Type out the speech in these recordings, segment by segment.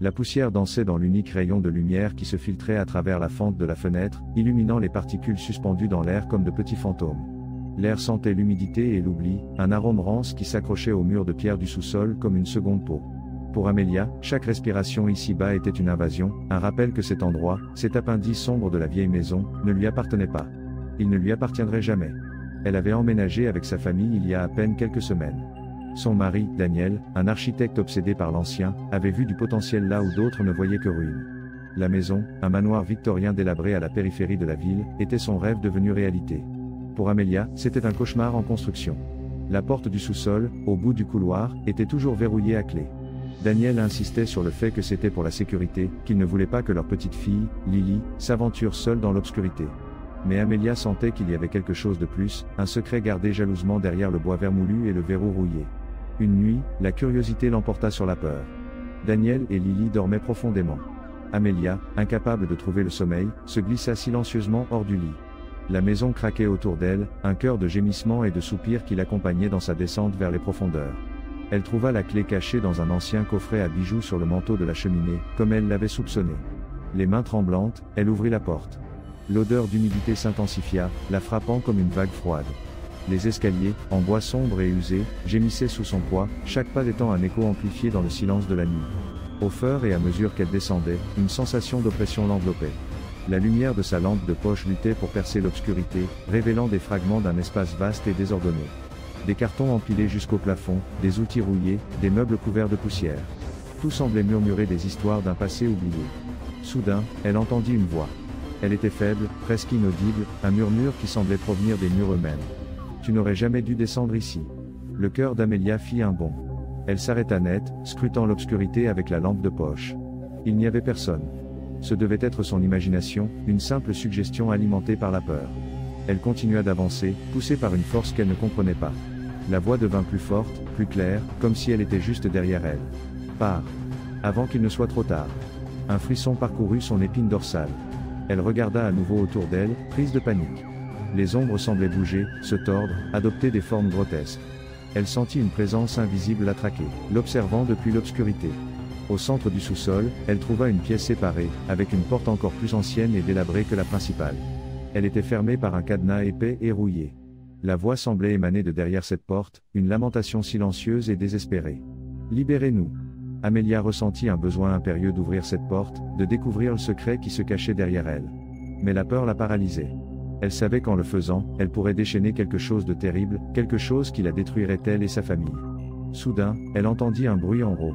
La poussière dansait dans l'unique rayon de lumière qui se filtrait à travers la fente de la fenêtre, illuminant les particules suspendues dans l'air comme de petits fantômes. L'air sentait l'humidité et l'oubli, un arôme rance qui s'accrochait aux murs de pierre du sous-sol comme une seconde peau. Pour Amélia, chaque respiration ici-bas était une invasion, un rappel que cet endroit, cet appendice sombre de la vieille maison, ne lui appartenait pas. Il ne lui appartiendrait jamais. Elle avait emménagé avec sa famille il y a à peine quelques semaines. Son mari, Daniel, un architecte obsédé par l'ancien, avait vu du potentiel là où d'autres ne voyaient que ruines. La maison, un manoir victorien délabré à la périphérie de la ville, était son rêve devenu réalité. Pour Amélia, c'était un cauchemar en construction. La porte du sous-sol, au bout du couloir, était toujours verrouillée à clé. Daniel insistait sur le fait que c'était pour la sécurité, qu'il ne voulait pas que leur petite fille, Lily, s'aventure seule dans l'obscurité. Mais Amélia sentait qu'il y avait quelque chose de plus, un secret gardé jalousement derrière le bois vermoulu et le verrou rouillé. Une nuit, la curiosité l'emporta sur la peur. Daniel et Lily dormaient profondément. Amélia, incapable de trouver le sommeil, se glissa silencieusement hors du lit. La maison craquait autour d'elle, un chœur de gémissements et de soupirs qui l'accompagnait dans sa descente vers les profondeurs. Elle trouva la clé cachée dans un ancien coffret à bijoux sur le manteau de la cheminée, comme elle l'avait soupçonné. Les mains tremblantes, elle ouvrit la porte. L'odeur d'humidité s'intensifia, la frappant comme une vague froide. Les escaliers, en bois sombre et usé, gémissaient sous son poids, chaque pas étant un écho amplifié dans le silence de la nuit. Au fur et à mesure qu'elle descendait, une sensation d'oppression l'enveloppait. La lumière de sa lampe de poche luttait pour percer l'obscurité, révélant des fragments d'un espace vaste et désordonné. Des cartons empilés jusqu'au plafond, des outils rouillés, des meubles couverts de poussière. Tout semblait murmurer des histoires d'un passé oublié. Soudain, elle entendit une voix. Elle était faible, presque inaudible, un murmure qui semblait provenir des murs eux-mêmes. « Tu n'aurais jamais dû descendre ici. » Le cœur d'Amélia fit un bond. Elle s'arrêta net, scrutant l'obscurité avec la lampe de poche. Il n'y avait personne. Ce devait être son imagination, une simple suggestion alimentée par la peur. Elle continua d'avancer, poussée par une force qu'elle ne comprenait pas. La voix devint plus forte, plus claire, comme si elle était juste derrière elle. « Pars. Avant qu'il ne soit trop tard. » Un frisson parcourut son épine dorsale. Elle regarda à nouveau autour d'elle, prise de panique. Les ombres semblaient bouger, se tordre, adopter des formes grotesques. Elle sentit une présence invisible la traquer, l'observant depuis l'obscurité. Au centre du sous-sol, elle trouva une pièce séparée, avec une porte encore plus ancienne et délabrée que la principale. Elle était fermée par un cadenas épais et rouillé. La voix semblait émaner de derrière cette porte, une lamentation silencieuse et désespérée. « Libérez-nous !» Amélia ressentit un besoin impérieux d'ouvrir cette porte, de découvrir le secret qui se cachait derrière elle. Mais la peur la paralysait. Elle savait qu'en le faisant, elle pourrait déchaîner quelque chose de terrible, quelque chose qui la détruirait elle et sa famille. Soudain, elle entendit un bruit en haut.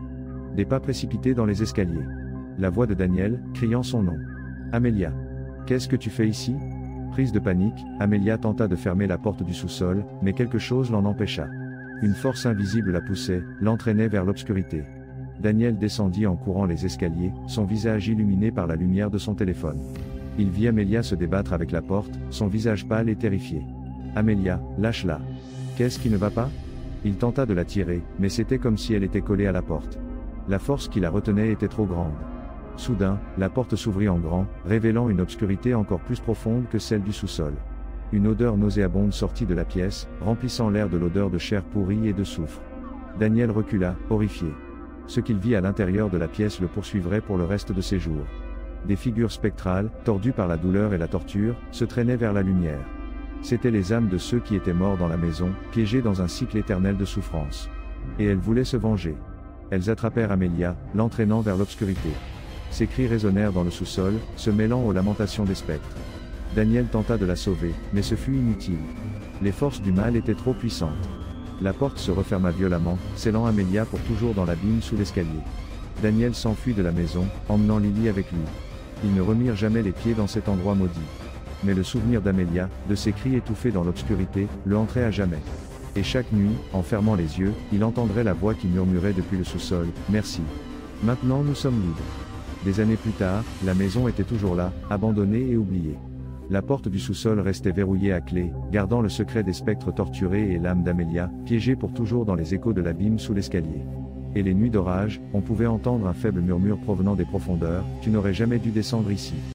Des pas précipités dans les escaliers. La voix de Daniel, criant son nom. « Amélia. Qu'est-ce que tu fais ici ?» Prise de panique, Amélia tenta de fermer la porte du sous-sol, mais quelque chose l'en empêcha. Une force invisible la poussait, l'entraînait vers l'obscurité. Daniel descendit en courant les escaliers, son visage illuminé par la lumière de son téléphone. Il vit Amélia se débattre avec la porte, son visage pâle et terrifié. « Amélia, lâche-la. Qu'est-ce qui ne va pas ?» Il tenta de la tirer, mais c'était comme si elle était collée à la porte. La force qui la retenait était trop grande. Soudain, la porte s'ouvrit en grand, révélant une obscurité encore plus profonde que celle du sous-sol. Une odeur nauséabonde sortit de la pièce, remplissant l'air de l'odeur de chair pourrie et de soufre. Daniel recula, horrifié. Ce qu'il vit à l'intérieur de la pièce le poursuivrait pour le reste de ses jours. Des figures spectrales, tordues par la douleur et la torture, se traînaient vers la lumière. C'étaient les âmes de ceux qui étaient morts dans la maison, piégés dans un cycle éternel de souffrance. Et elles voulaient se venger. Elles attrapèrent Amélia, l'entraînant vers l'obscurité. Ses cris résonnèrent dans le sous-sol, se mêlant aux lamentations des spectres. Daniel tenta de la sauver, mais ce fut inutile. Les forces du mal étaient trop puissantes. La porte se referma violemment, scellant Amélia pour toujours dans l'abîme sous l'escalier. Daniel s'enfuit de la maison, emmenant Lily avec lui. Ils ne remirent jamais les pieds dans cet endroit maudit. Mais le souvenir d'Amélia, de ses cris étouffés dans l'obscurité, le hanterait à jamais. Et chaque nuit, en fermant les yeux, il entendrait la voix qui murmurait depuis le sous-sol, « Merci. Maintenant nous sommes libres. » Des années plus tard, la maison était toujours là, abandonnée et oubliée. La porte du sous-sol restait verrouillée à clé, gardant le secret des spectres torturés et l'âme d'Amélia, piégée pour toujours dans les échos de l'abîme sous l'escalier. Et les nuits d'orage, on pouvait entendre un faible murmure provenant des profondeurs, « Tu n'aurais jamais dû descendre ici. »